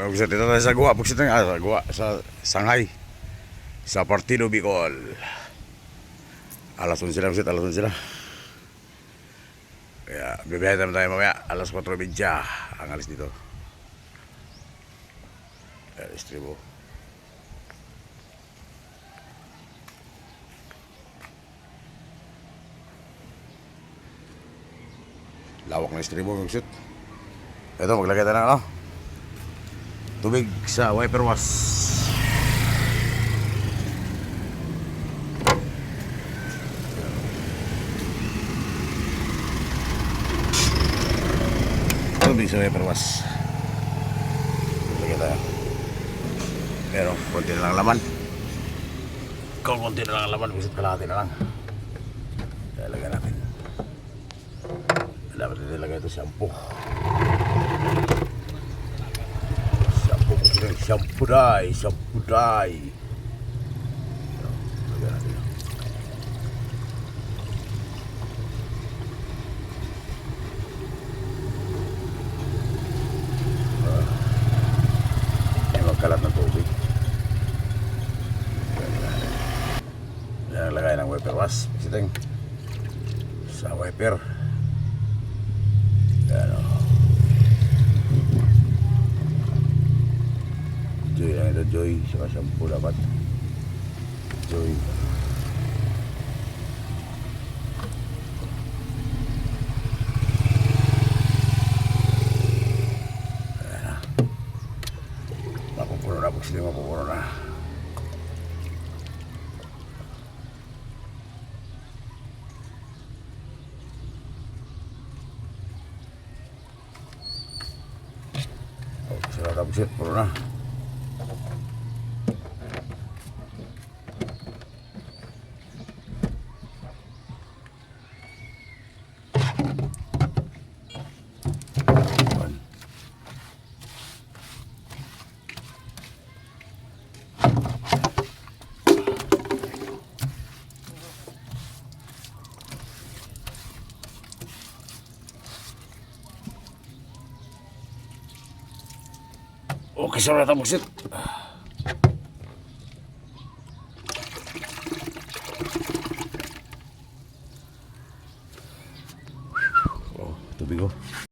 Buksit, dito tayo sa Gua. Buksit na sa Gua, sa Shanghai. Sa Partido Bicol. Alas 11 na, buksit, alas 11 na. Kaya, bibiyahe tayo mamaya. Alas 4:20 ang alis dito. Kaya, istribo. Lawak na istribo, buksit. Ito, maglagay tayo ng ano? Tubig sa wiper wash. Tubig sa wiper wash. Lagyan tayo. Pero konti na lang laman. Kung konti na lang laman, bisit kalahati na lang. Kaya lagyan natin. Dapat natin ilagay ito shampoo. Shampoo dye, shampoo dye. Lagyan natin. Ay magkalat ng tubig. Yan ang lagay ng wiper wash. Siteng sa wiper. Yan o. Joy lang ito, Joy. Saka shampoo dapat. Joy. Ayan na. Mapupuno na. Pagsiling mapupuno na. Okay, sila tapos yun. Puno na. Okay, sarap na buksit.